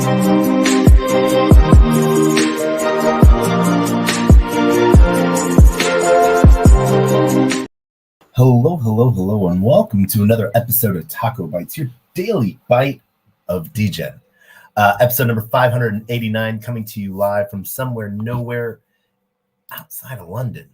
Hello, and welcome to another episode of TacoBytes, your daily bite of Degen. Episode number 589, coming to you live from somewhere, nowhere outside of London.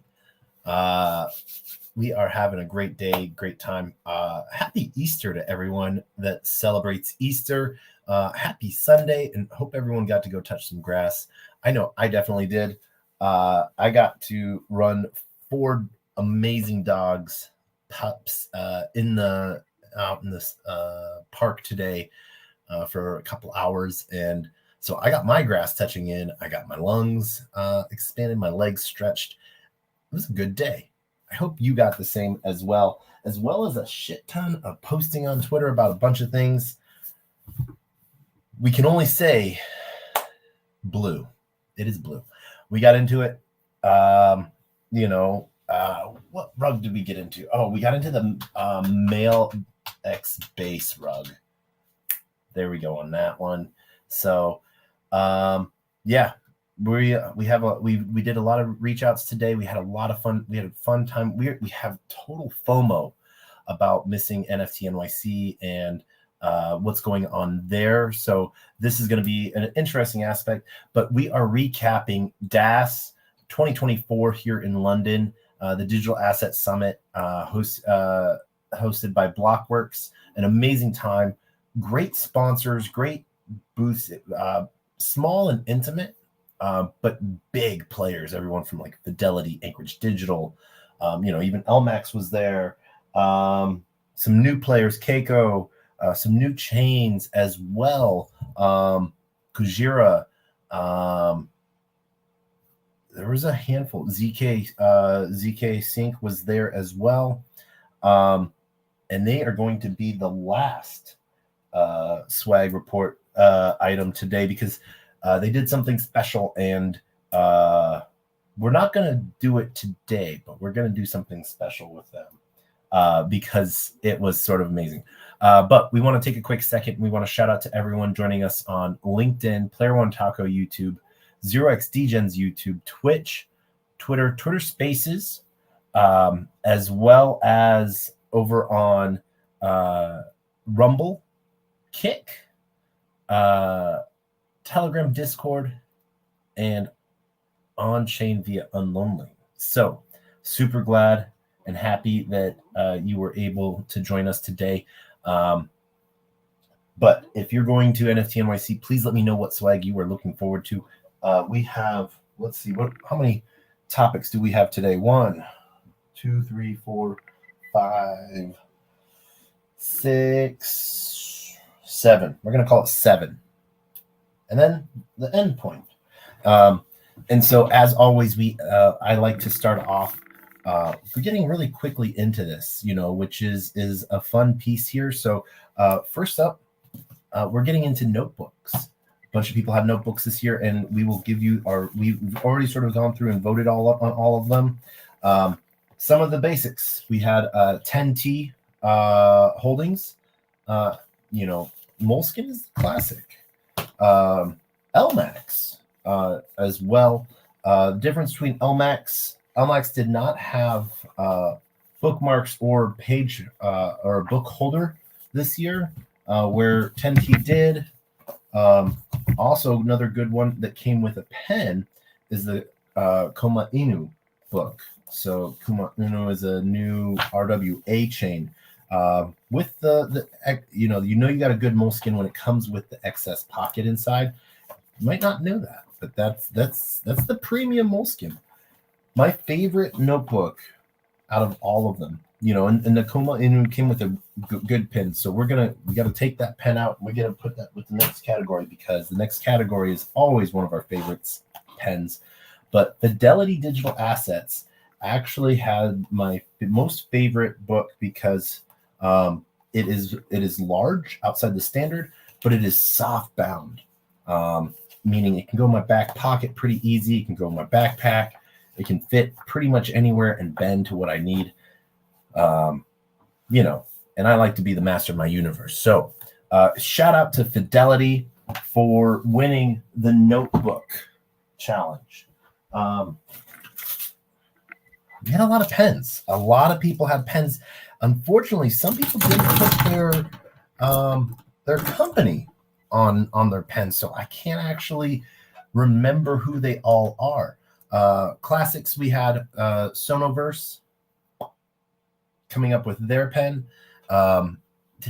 We are having a great day, great time. Happy Easter to everyone that celebrates Easter. Happy Sunday, and hope everyone got to go touch some grass. I know I definitely did. I got to run 4 amazing dogs, pups, out in this park today for a couple hours, and so I got my grass touching in. I got my lungs expanded, my legs stretched. It was a good day. I hope you got the same as well as a shit ton of posting on Twitter about a bunch of things. We can only say blue. It is blue. We got into it. What rug did we get into? Oh, we got into the male X base rug. There we go on that one. So, yeah, we did a lot of reach outs today. We had a lot of fun. We had a fun time. We have total FOMO about missing NFT NYC and what's going on there. So this is going to be an interesting aspect. But we are recapping DAS 2024 here in London. The Digital Asset Summit hosted by Blockworks. An amazing time. Great sponsors, great booths, small and intimate, but big players. Everyone from like Fidelity, Anchorage Digital, even LMAX was there. Some new players, Keiko, some new chains as well. Kujira. There was a handful. ZK Sync was there as well. And they are going to be the last swag report item today because they did something special, and we're not going to do it today, but we're going to do something special with them because it was sort of amazing. But we want to take a quick second. We want to shout out to everyone joining us on LinkedIn, Player One Taco YouTube, 0x Degens YouTube, Twitch, Twitter Spaces, as well as over on Rumble, Kick, Telegram, Discord, and on-chain via Unlonely. So super glad and happy that you were able to join us today. But if you're going to NFT NYC, please let me know what swag you are looking forward to. We have, let's see, how many topics do we have today? 1, 2, 3, 4, 5, 6, 7. We're going to call it 7. And then the end point. And so, as always, I like to start off. We're getting really quickly into this, which is a fun piece here. So, first up, we're getting into notebooks. A bunch of people have notebooks this year, and we will give you we've already sort of gone through and voted all up on all of them. Some of the basics. We had 10T holdings. Moleskin is classic. LMAX as well. Difference between LMAX did not have bookmarks or page or book holder this year, where 10T did. Also, another good one that came with a pen is the Koma Inu book. So Koma Inu is a new RWA chain. With you got a good moleskin when it comes with the excess pocket inside. You might not know that, but that's the premium moleskin. My favorite notebook out of all of them, and the Koma Inu came with a good pen. So we got to take that pen out. We're gonna put that with the next category because the next category is always one of our favorites, pens. But Fidelity Digital Assets actually had my most favorite book because it is large outside the standard, but it is soft bound, meaning it can go in my back pocket pretty easy. It can go in my backpack. It can fit pretty much anywhere and bend to what I need. And I like to be the master of my universe. So shout out to Fidelity. for winning the notebook challenge. We had a lot of pens. A lot of people had pens. Unfortunately, some people didn't put their company on their pens, so I can't actually remember who they all are. Classics, we had Sonoverse coming up with their pen.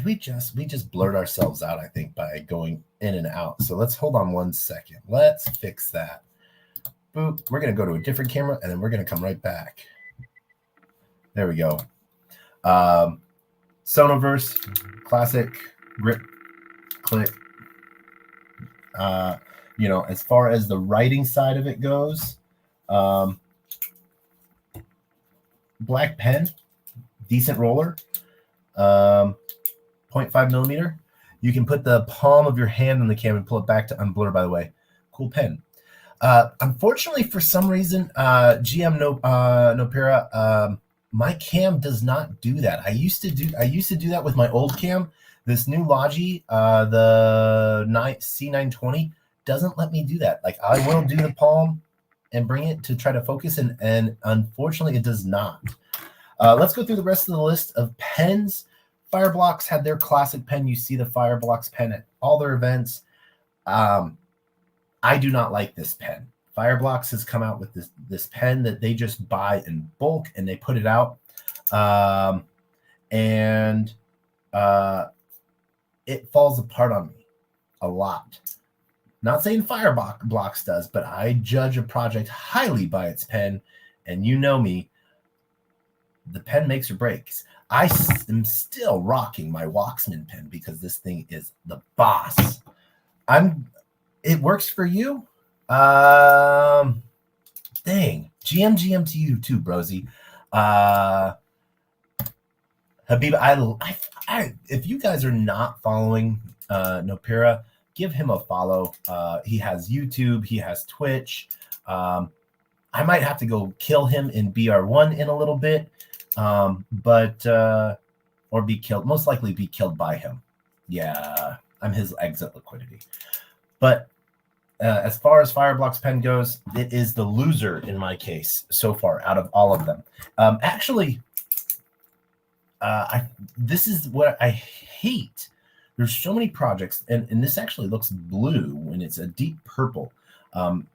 We just blurred ourselves out, I think, by going in and out. So let's hold on 1 second. Let's fix that. Boop. We're going to go to a different camera, and then we're going to come right back. There we go. Sonoverse, classic, grip, click. As far as the writing side of it goes, black pen, decent roller, 0.5 millimeter. You can put the palm of your hand on the camera and pull it back to unblur, by the way. Cool pen. Unfortunately, for some reason, GM Nopera, my cam does not do that. I used to do that with my old cam. This new Logi, the C920, doesn't let me do that. Like, I will do the palm and bring it to try to focus, and unfortunately, it does not. Let's go through the rest of the list of pens. Fireblocks had their classic pen. You see the Fireblocks pen at all their events. I do not like this pen. Fireblocks has come out with this pen that they just buy in bulk and they put it out. It falls apart on me a lot. Not saying Fireblocks does, but I judge a project highly by its pen. And you know me, the pen makes or breaks. I am still rocking my Waxman pen because this thing is the boss. It works for you? Dang. GM to you too, Brosy. Habib, if you guys are not following Nopera, give him a follow. He has YouTube. He has Twitch. I might have to go kill him in BR1 in a little bit, or be killed. Most likely be killed by him. Yeah, I'm his exit liquidity. But as far as Fireblocks pen goes, it is the loser in my case so far out of all of them. This is what I hate. There's so many projects, and this actually looks blue when it's a deep purple. And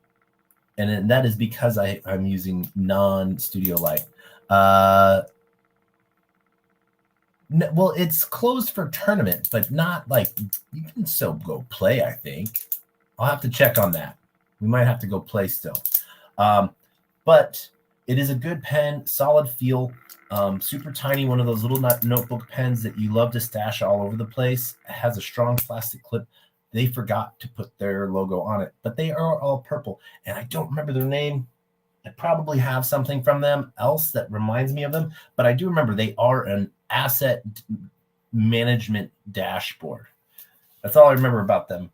that is because I'm using non-studio light. Well, it's closed for tournament, but not like you can still go play, I think. I'll have to check on that. We might have to go play still. But it is a good pen, solid feel, super tiny, one of those little notebook pens that you love to stash all over the place. It has a strong plastic clip. They forgot to put their logo on it, but they are all purple. And I don't remember their name. I probably have something from them else that reminds me of them, but I do remember they are an asset management dashboard. That's all I remember about them.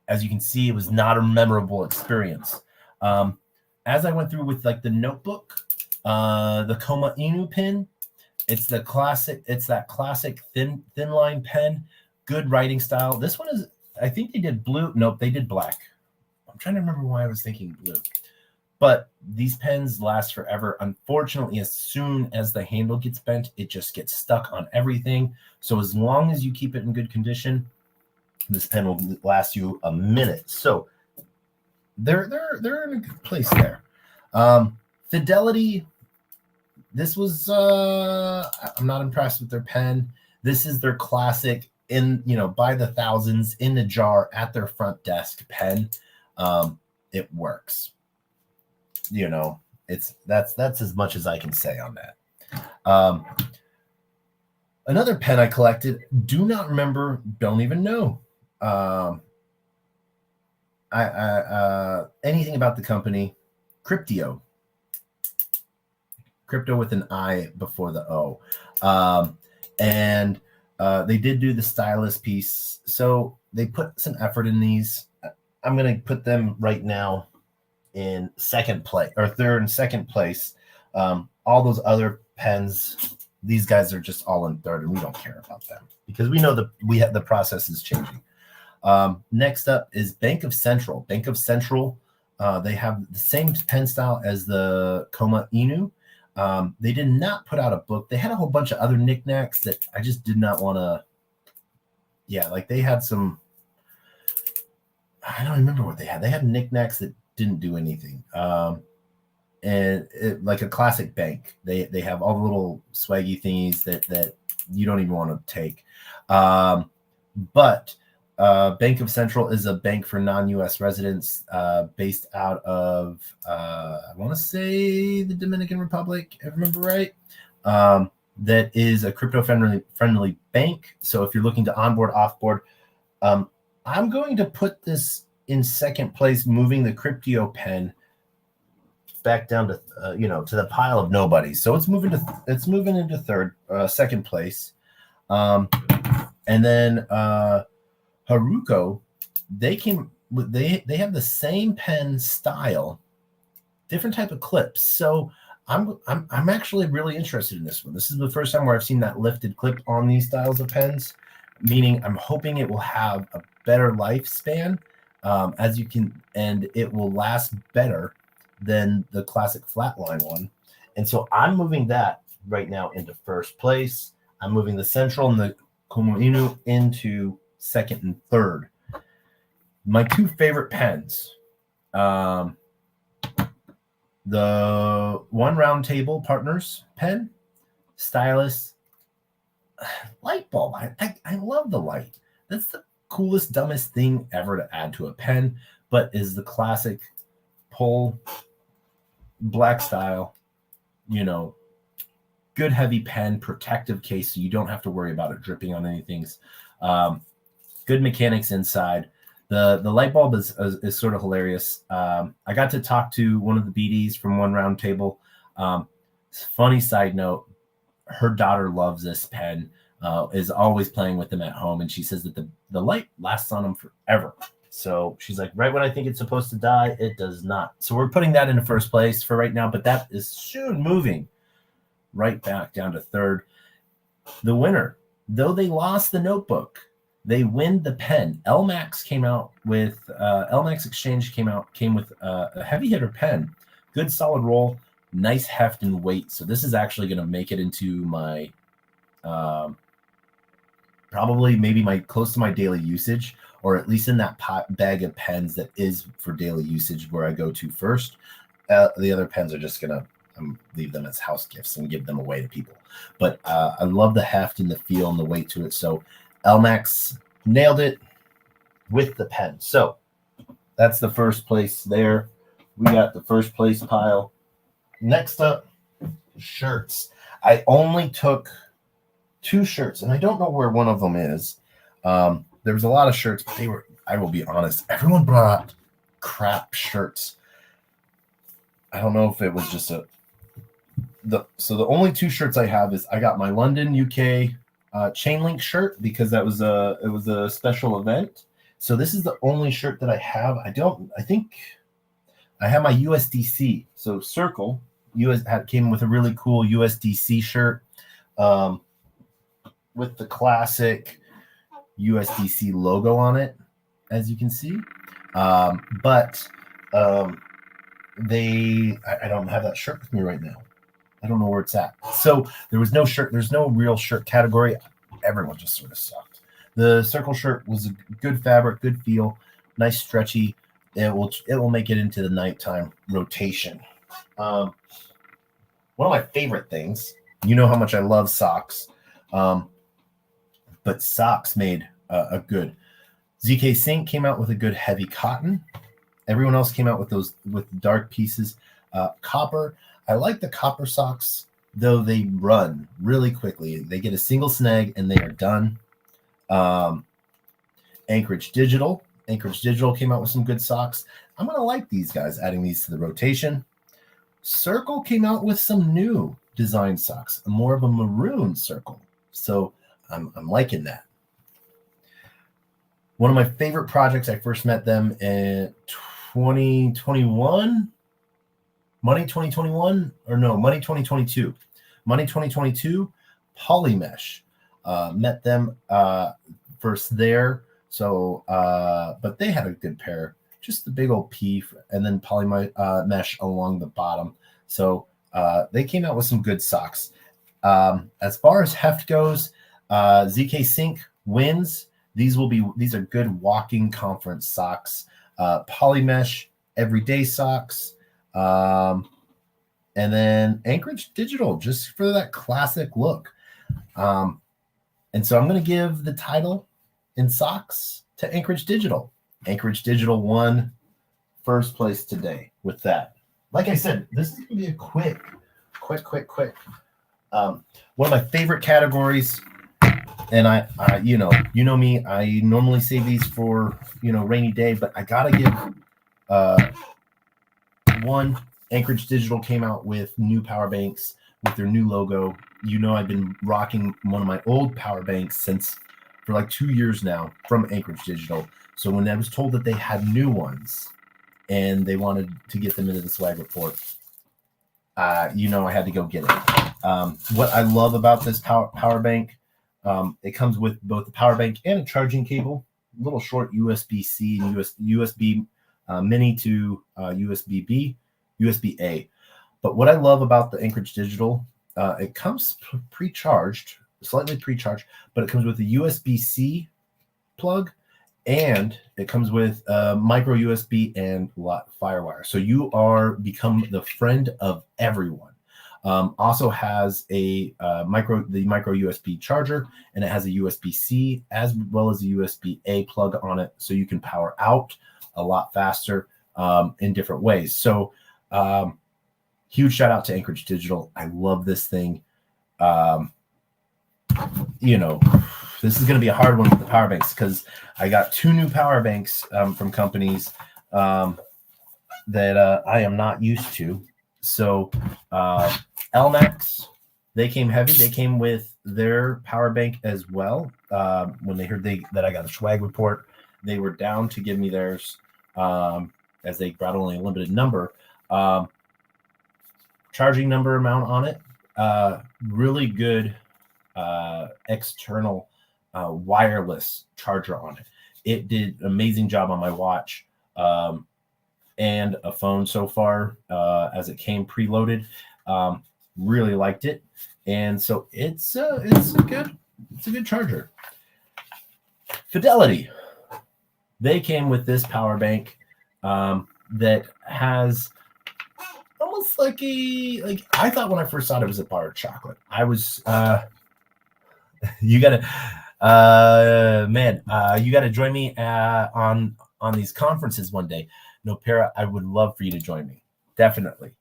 As you can see, it was not a memorable experience. As I went through with like the notebook, the Koma Inu pen, it's that classic thin line pen, good writing style. This one is, I think they did blue. Nope, they did black. I'm trying to remember why I was thinking blue. But these pens last forever. Unfortunately, as soon as the handle gets bent, it just gets stuck on everything. So as long as you keep it in good condition, this pen will last you a minute. So they're in a good place there. Fidelity, this was I'm not impressed with their pen. This is their classic by the thousands in the jar at their front desk pen. It works. That's as much as I can say on that. Another pen I collected, do not remember, don't even know. Anything about the company. Crypto with an I before the O. And they did do the stylus piece, so they put some effort in these. I'm going to put them right now in second place, or third and second place. All those other pens, these guys are just all in third, and we don't care about them because we know the process is changing. Next up is Bank of Central. Bank of Central, they have the same pen style as the Koma Inu. They did not put out a book. They had a whole bunch of other knickknacks that I just did not want to. Yeah, like they had some. I don't remember what they had. They had knickknacks that didn't do anything. And like a classic bank, they have all the little swaggy thingies that you don't even want to take. But Bank of Central is a bank for non-U.S. residents based out of, I want to say the Dominican Republic, if I remember right. That is a crypto-friendly bank. So if you're looking to onboard, offboard, I'm going to put this in second place, moving the Cryptio pen back down to to the pile of nobodies. So it's moving into second place. And then Haruko, they have the same pen style, different type of clips. So I'm actually really interested in this one. This is the first time where I've seen that lifted clip on these styles of pens, meaning I'm hoping it will have a better lifespan, and it will last better than the classic flatline one. And so I'm moving that right now into first place. I'm moving the Central and the Koma Inu into second and third. My two favorite pens, the One Round Table Partners pen, stylus, light bulb. I love the light. That's the coolest, dumbest thing ever to add to a pen, but is the classic pull black style, good heavy pen, protective case, so you don't have to worry about it dripping on anything. Good mechanics inside. The light bulb is sort of hilarious. I got to talk to one of the BDs from One Round Table. Funny side note, her daughter loves this pen, is always playing with them at home, and she says that the light lasts on them forever. So she's like, right when I think it's supposed to die, it does not. So we're putting that into first place for right now, but that is soon moving right back down to third. The winner, though they lost the notebook, they win the pen. LMAX Exchange came with a heavy hitter pen, good solid roll, nice heft and weight. So this is actually going to make it into my maybe close to my daily usage, or at least in that bag of pens that is for daily usage where I go to first. The other pens are just going to leave them as house gifts and give them away to people. But I love the heft and the feel and the weight to it. So LMAX nailed it with the pen. So that's the first place there. We got the first place pile. Next up, shirts. I only took 2 shirts, and I don't know where one of them is. There was a lot of shirts, but I will be honest, everyone brought crap shirts. I don't know if it was just so the only 2 shirts I have is I got my London, UK chain link shirt because it was a special event. So this is the only shirt that I have. I think I have my USDC. So Circle came with a really cool USDC shirt with the classic USDC logo on it, as you can see. I don't have that shirt with me right now. I don't know where it's at. So there was no shirt. There's no real shirt category. Everyone just sort of sucked. The Circle shirt was a good fabric, good feel, nice stretchy. It will make it into the nighttime rotation. One of my favorite things, you know how much I love socks, but socks made a good. ZK Sync came out with a good heavy cotton. Everyone else came out with dark pieces. Copper. I like the copper socks, though they run really quickly. They get a single snag and they are done. Anchorage Digital came out with some good socks. I'm going to like these guys, adding these to the rotation. Circle came out with some new design socks, more of a maroon Circle. So I'm liking that. One of my favorite projects, I first met them in 2021. Money 2021 or no, Money 2022. Money 2022, Polymesh. Met them first there. So, but they had a good pair, just the big old P and then poly mesh along the bottom. So they came out with some good socks. As far as heft goes, ZK Sync wins. These are good walking conference socks. Poly mesh everyday socks. And then Anchorage Digital, just for that classic look. And so I'm going to give the title in socks to Anchorage Digital. Anchorage Digital won first place today with that. Like I said, this is going to be a quick. One of my favorite categories, and I you know me, I normally save these for, rainy day, but I got to give one. Anchorage Digital came out with new power banks with their new logo. I've been rocking one of my old power banks for like 2 years now from Anchorage Digital. So when I was told that they had new ones and they wanted to get them into the swag report, I had to go get it. What I love about this power bank, it comes with both the power bank and a charging cable, a little short USB-C and USB mini to USB-B, USB-A. But what I love about the Anchorage Digital, it comes pre-charged, slightly pre-charged, but it comes with a USB-C plug, and it comes with a micro USB and FireWire. So you become the friend of everyone. Also has the micro USB charger, and it has a USB-C as well as a USB-A plug on it, so you can power out a lot faster in different ways. So huge shout out to Anchorage Digital. I love this thing. This is going to be a hard one with the power banks because I got 2 new power banks from companies that I am not used to. So LMAX, they came heavy. They came with their power bank as well. When they heard that I got a swag report, they were down to give me theirs as they brought only a limited number. Charging number amount on it, really good external wireless charger on it. It did an amazing job on my watch and a phone so far as it came preloaded. Really liked it, and so it's a good charger. Fidelity, they came with this power bank that has almost like I thought when I first saw it was a bar of chocolate. I was you gotta join me on these conferences one day. No, Para, I would love for you to join me. Definitely.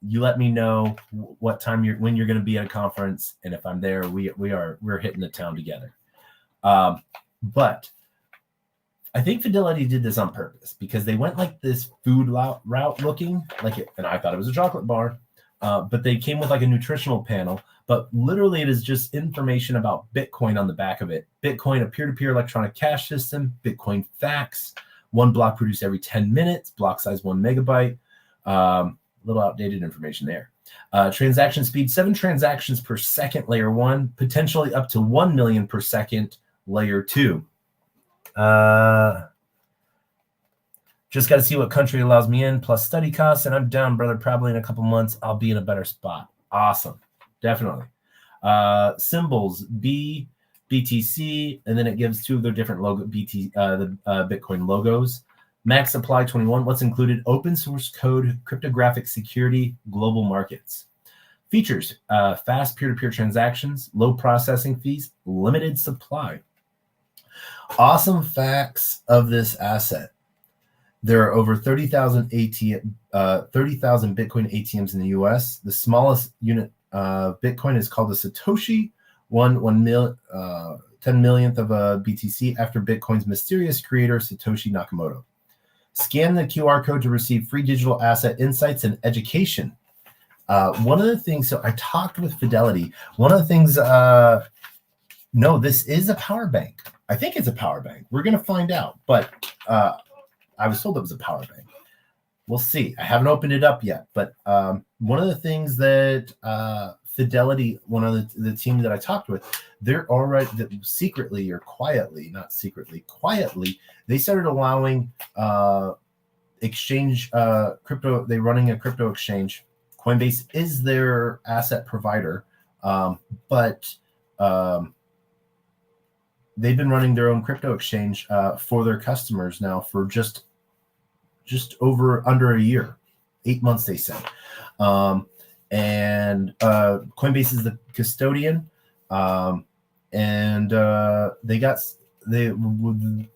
You let me know what time when you're going to be at a conference, and if I'm there, we're hitting the town together. But I think Fidelity did this on purpose because they went like this food route looking like it, and I thought it was a chocolate bar, but they came with like a nutritional panel. But literally, it is just information about Bitcoin on the back of it. Bitcoin, a peer-to-peer electronic cash system. Bitcoin facts. 1 block produced every 10 minutes. Block size 1 megabyte. Little outdated information there. Transaction speed, 7 transactions per second, layer 1. Potentially up to 1 million per second, layer 2. Just got to see what country allows me in, plus study costs, and I'm down, brother. Probably in a couple months, I'll be in a better spot. Awesome. Definitely. Symbols, B, BTC, and then it gives 2 of their different Bitcoin logos. Max supply 21. What's included? Open source code, cryptographic security, global markets. Features, fast peer-to-peer transactions, low processing fees, limited supply. Awesome facts of this asset. There are over 30,000 Bitcoin ATMs in the US. The smallest unit of Bitcoin is called a Satoshi, 10 millionth of a BTC after Bitcoin's mysterious creator, Satoshi Nakamoto. Scan the QR code to receive free digital asset insights and education. One of the things, so I talked with Fidelity. One of the things, no, this is a power bank. I think it's a power bank. We're going to find out, but I was told it was a power bank. we'll see. I haven't opened it up yet, but one of the things that Fidelity, one of the team that I talked with, they're already secretly or quietly, not secretly, quietly, they started allowing exchange crypto. They're running a crypto exchange. Coinbase is their asset provider, but they've been running their own crypto exchange for their customers now for just under a year, 8 months, they said. And Coinbase is the custodian. And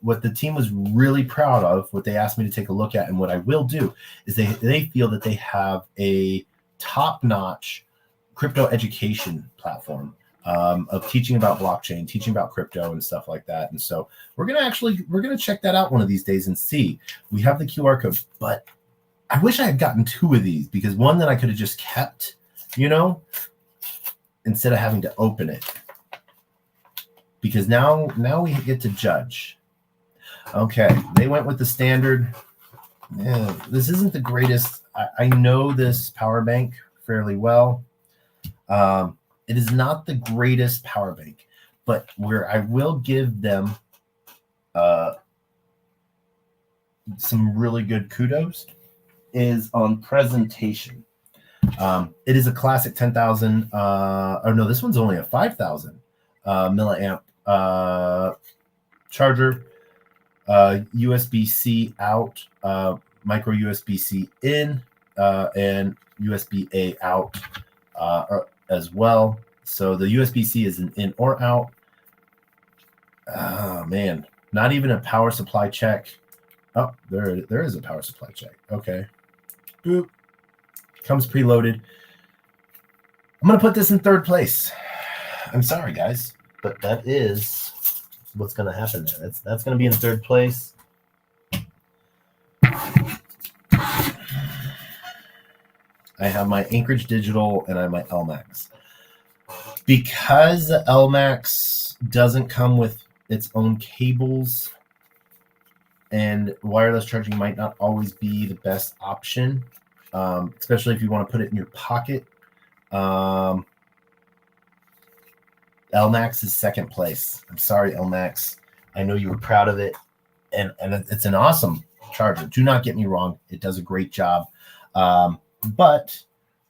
what the team was really proud of, what they asked me to take a look at, and what I will do is they feel that they have a top-notch crypto education platform of teaching about blockchain, teaching about crypto and stuff like that. And so we're gonna check that out one of these days and see. We have the QR code, but I wish I had gotten 2 of these, because one that I could have just kept, instead of having to open it. Because now we get to judge. Okay, they went with the standard. Yeah, this isn't the greatest. I know this power bank fairly well. It is not the greatest power bank, but where I will give them some really good kudos is on presentation. It is a classic 10,000. Oh no, this one's only a 5,000 milliamp charger. USB-C out, micro USB-C in, and USB-A out as well. So the USB-C is an in or out. Oh man, not even a power supply check. Oh, there is a power supply check. Okay. Boop. Comes preloaded. I'm going to put this in 3rd place. I'm sorry, guys, but that is what's going to happen there. That's going to be in 3rd place. I have my Anchorage Digital and I have my LMAX. Because the LMAX doesn't come with its own cables, and wireless charging might not always be the best option, especially if you want to put it in your pocket. LMAX is 2nd place. I'm sorry, LMAX. I know you were proud of it, and it's an awesome charger. Do not get me wrong. It does a great job. But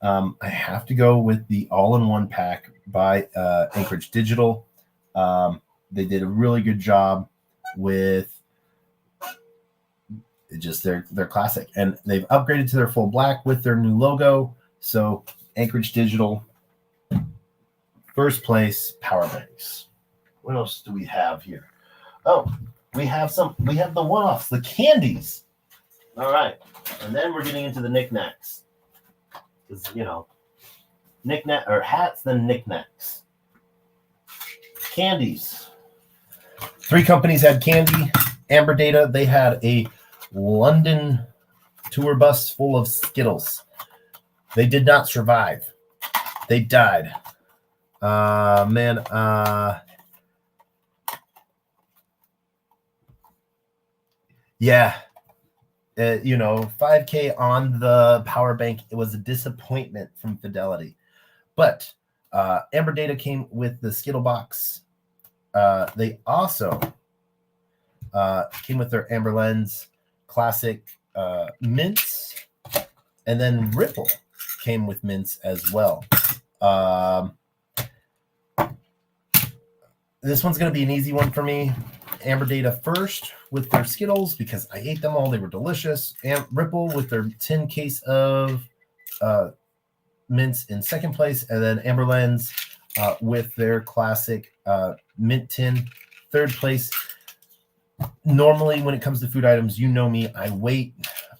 I have to go with the all-in-one pack by Anchorage Digital. They did a really good job with just their classic, and they've upgraded to their full black with their new logo. So Anchorage Digital, 1st place, power banks. What else do we have here? Oh, we have the one-offs, the candies. All right, and then we're getting into the knickknacks. Because, knickknack or hats, then knickknacks. Candies. 3 companies had candy. Amber Data, they had a London tour bus full of Skittles. They did not survive. They died. Yeah. 5K on the power bank. It was a disappointment from Fidelity. But Amber Data came with the Skittle box. They also came with their Amber Lens classic mints, and then Ripple came with mints as well. This one's going to be an easy one for me. Amber Data first with their Skittles, because I ate them all. They were delicious. And Ripple with their tin case of mints in 2nd place. And then Amber Lens with their classic mint tin, 3rd place. Normally, when it comes to food items, you know me, I wait.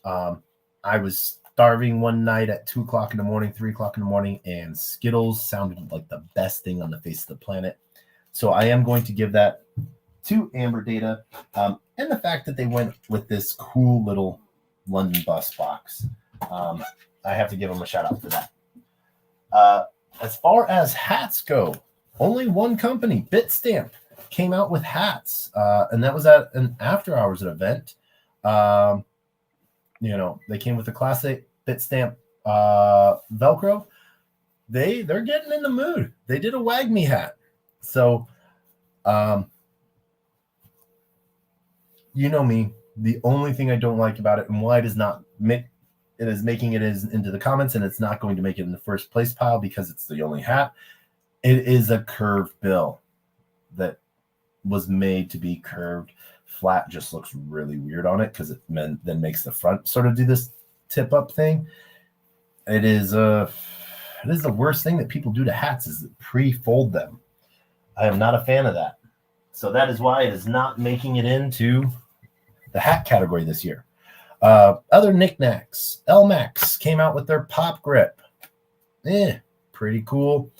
I was starving one night at 2 o'clock in the morning, 3 o'clock in the morning, and Skittles sounded like the best thing on the face of the planet. So I am going to give that to Amber Data, and the fact that they went with this cool little London bus box. I have to give them a shout out for that. As far as hats go, only one company, Bitstamp, came out with hats, and that was at an after hours event. They came with the classic Bitstamp Velcro. They're getting in the mood. They did a Wag Me hat. So, you know me. The only thing I don't like about it, and why it is not making it into the comments, and it's not going to make it in the first place pile because it's the only hat. It is a curved bill that was made to be curved. Flat just looks really weird on it because it then makes the front sort of do this tip up thing. It is the worst thing that people do to hats is pre-fold them. I am not a fan of that. So that is why it is not making it into the hat category this year. Other knickknacks. LMAX came out with their pop grip. Pretty cool.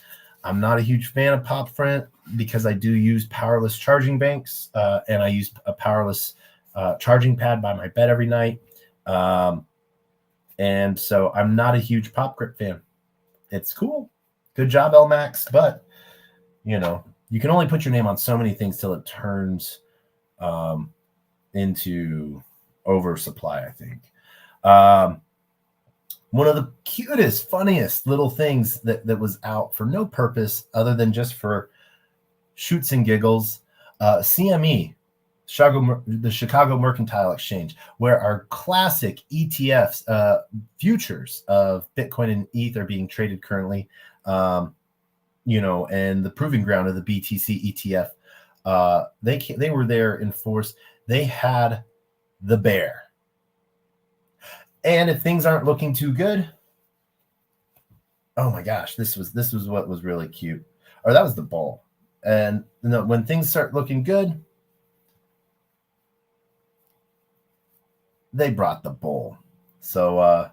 I'm not a huge fan of pop front because I do use powerless charging banks, and I use a powerless charging pad by my bed every night. And so I'm not a huge pop grip fan. It's cool. Good job, LMAX. But, you can only put your name on so many things till it turns into oversupply, I think. One of the cutest, funniest little things that was out for no purpose other than just for shoots and giggles, CME, the Chicago Mercantile Exchange, where our classic ETFs, futures of Bitcoin and ETH are being traded currently, and the proving ground of the BTC ETF. They were there in force. They had the bear. And if things aren't looking too good, oh my gosh, this was what was really cute. Or that was the bull. And when things start looking good, they brought the bull. So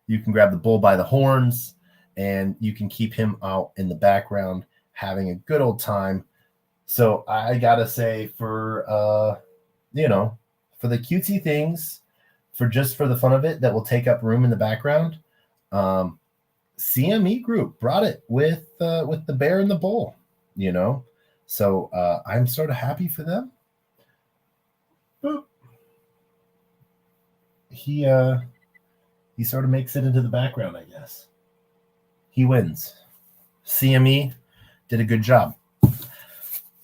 you can grab the bull by the horns and you can keep him out in the background having a good old time. So I gotta say, for for the cutesy things, for the fun of it, that will take up room in the background, CME Group brought it with the bear and the bull. So I'm sort of happy for them. Boop. He sort of makes it into the background, I guess. He wins. CME did a good job.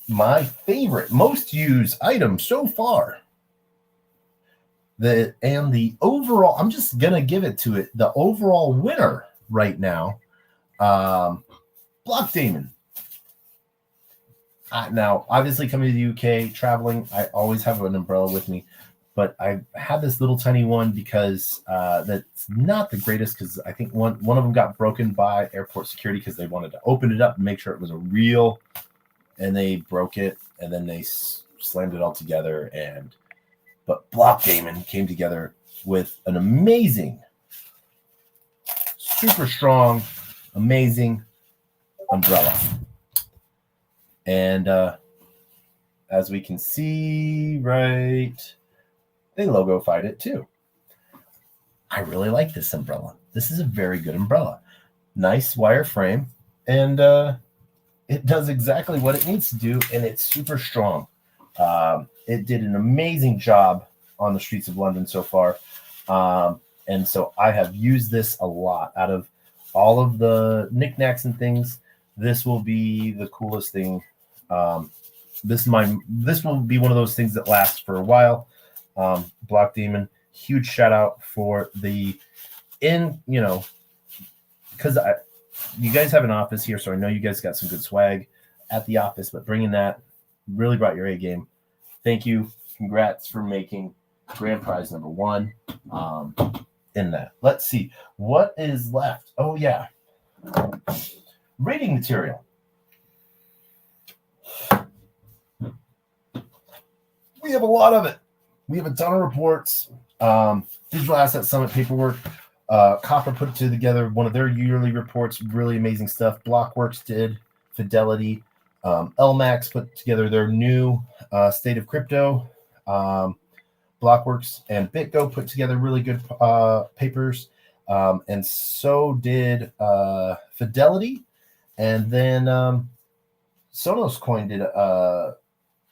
My favorite, most used item so far. The overall, I'm just gonna give it to it. The overall winner right now, Block Demon. Now, obviously, coming to the UK, traveling, I always have an umbrella with me, but I had this little tiny one because that's not the greatest, because I think one of them got broken by airport security because they wanted to open it up and make sure it was a real, and they broke it, and then they slammed it all together. But Block Demon came together with an amazing, super strong, amazing umbrella. And as we can see, right, they logo-fied it too. I really like this umbrella. This is a very good umbrella. Nice wire frame, and it does exactly what it needs to do, and it's super strong. It did an amazing job on the streets of London so far. And so I have used this a lot. Out of all of the knickknacks and things, this will be the coolest thing. This will be one of those things that lasts for a while. Block Demon, huge shout out for because you guys have an office here, so I know you guys got some good swag at the office, but bringing that really brought your A game. Thank you. Congrats for making grand prize number 1 in that. Let's see what is left. Oh yeah, reading material. We have a lot of it. We have a ton of reports. Digital Asset Summit paperwork. Copper put together one of their yearly reports. Really amazing stuff. Blockworks did. Fidelity. LMAX put together their new State of Crypto. Blockworks and BitGo put together really good papers. And so did Fidelity. And then Sonos Coin did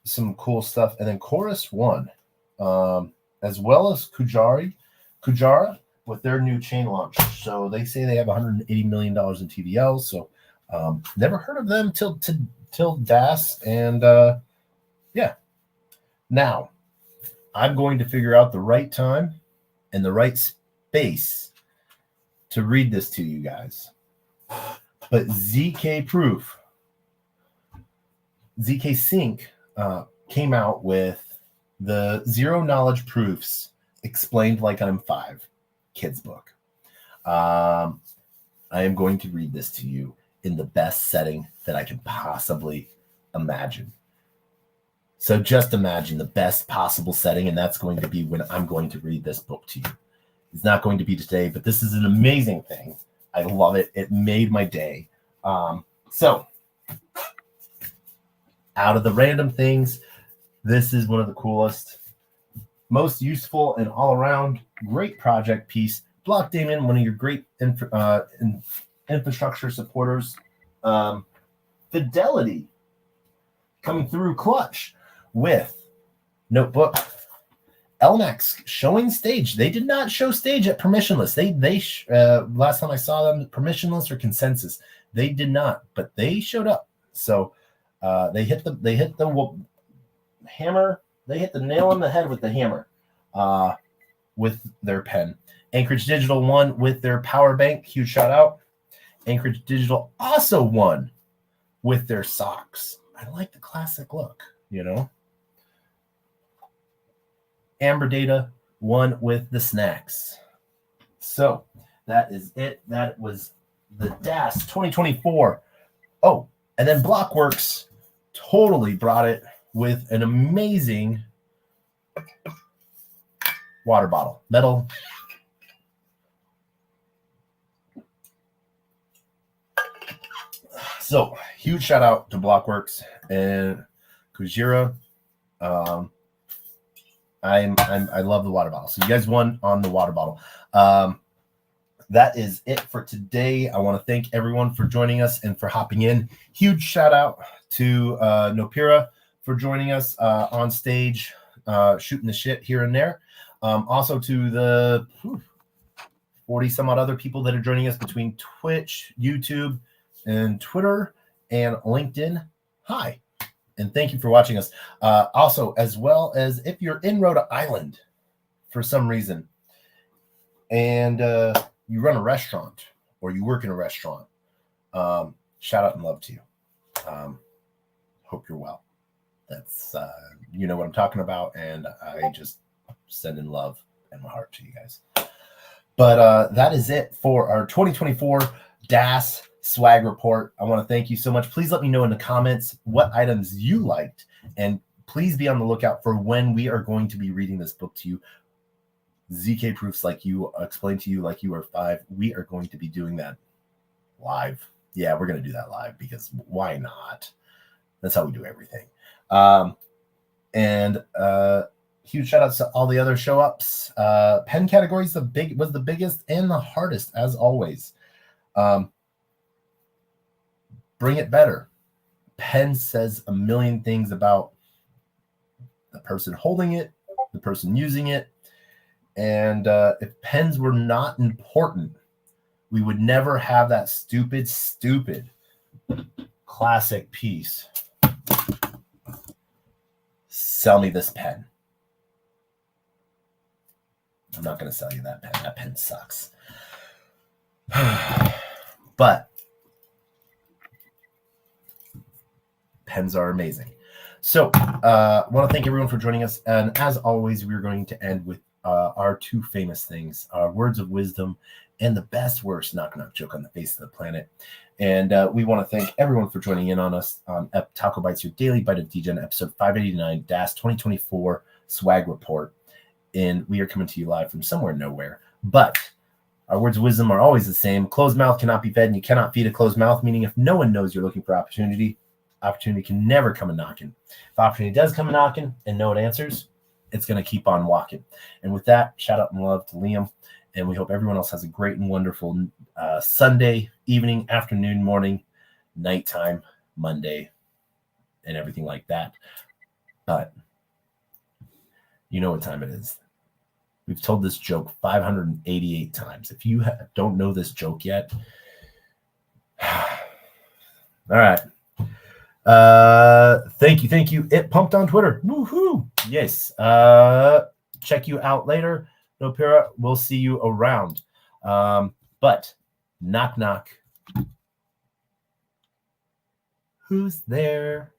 some cool stuff. And then Chorus won, as well as Kujari. Kujara with their new chain launch. So they say they have $180 million in TVL. So never heard of them till DAS. And yeah. Now, I'm going to figure out the right time and the right space to read this to you guys. But ZK Proof, ZK Sync came out with the Zero Knowledge Proofs Explained Like I'm 5 kids book. I am going to read this to you in the best setting that I can possibly imagine. So just imagine the best possible setting, and that's going to be when I'm going to read this book to you. It's not going to be today, but this is an amazing thing. I love it. It made my day. So out of the random things, this is one of the coolest, most useful, and all-around great project piece. Block Degen, one of your great infrastructure supporters. Fidelity coming through clutch with notebook. LMAX showing stage. They did not show stage at permissionless. They last time I saw them, permissionless or consensus. They did not, but they showed up. So they hit the hammer. They hit the nail on the head with the hammer with their pen. Anchorage Digital won with their power bank. Huge shout out. Anchorage Digital also won with their socks. I like the classic look, you know. Amber Data won with the snacks. So that is it. That was the DAS 2024. Oh, and then Blockworks totally brought it with an amazing water bottle. Metal. So huge shout out to Blockworks and Kujira. I love the water bottle. So you guys won on the water bottle. That is it for today. I want to thank everyone for joining us and for hopping in. Huge shout out to Nopira for joining us on stage, shooting the shit here and there. Also to the 40 some odd other people that are joining us between Twitch, YouTube, and Twitter and LinkedIn. Hi. And thank you for watching us. Also, as well as if you're in Rhode Island for some reason and you run a restaurant or you work in a restaurant, shout out and love to you. Hope you're well. That's, you know what I'm talking about. And I just send in love and my heart to you guys. But that is it for our 2024 DAS swag report. I want to thank you so much. Please let me know in the comments what items you liked, and please be on the lookout for when we are going to be reading this book to you. ZK Proofs, like you explained to you, like you are 5. We are going to be doing that live. Yeah, we're going to do that live because why not? That's how we do everything. And huge shout outs to all the other show ups. Pen categories was the biggest and the hardest as always. Bring it better. Pen says a million things about the person holding it, the person using it. And if pens were not important, we would never have that stupid classic piece. Sell me this pen. I'm not going to sell you that pen. That pen sucks. But pens are amazing. So I want to thank everyone for joining us. And as always, we're going to end with our 2 famous things, our words of wisdom and the best, worst knock-knock joke on the face of the planet. And we want to thank everyone for joining in on us on TacoBytes, your daily bite of Degen, episode 589, DAS 2024 swag report. And we are coming to you live from somewhere nowhere. But our words of wisdom are always the same. Closed mouth cannot be fed, and you cannot feed a closed mouth, meaning if no one knows you're looking for opportunity can never come a knocking. If opportunity does come a knocking and no one answers, it's going to keep on walking. And with that, shout out and love to Liam. And we hope everyone else has a great and wonderful Sunday, evening, afternoon, morning, nighttime, Monday, and everything like that. But you know what time it is. We've told this joke 588 times. If you don't know this joke yet, all right. Thank you. It pumped on Twitter. Woohoo! Yes. Check you out later. No Pira. We'll see you around. But knock knock. Who's there?